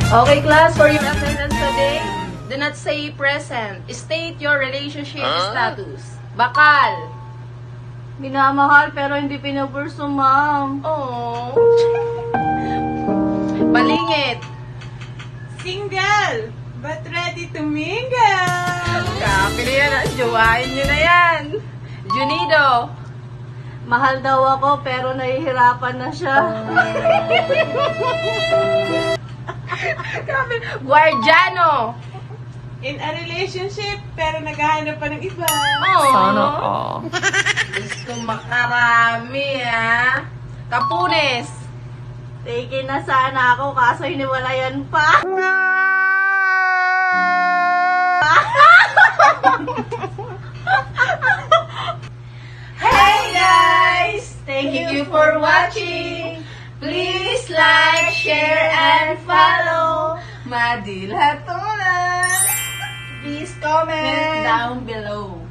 Okay, class, for your attendance today, do not say present. State your relationship status. Bakal. Minamahal pero hindi pinupurso, ma'am. Oh. Balingit. Single, but ready to mingle. Kapili yan. Jowain nyo na yan. Junido. Mahal daw ako pero nahihirapan na siya. Kapili. Guardiano. In a relationship, pero naghahanap pa ng iba. Oh. Sana gusto makarami, ha? Kapunes. Taken na sana ako kaso hiniwalayan pa. Hey guys! Thank you for watching. Please like, share, and follow Madil Hatulan. Please comment down below.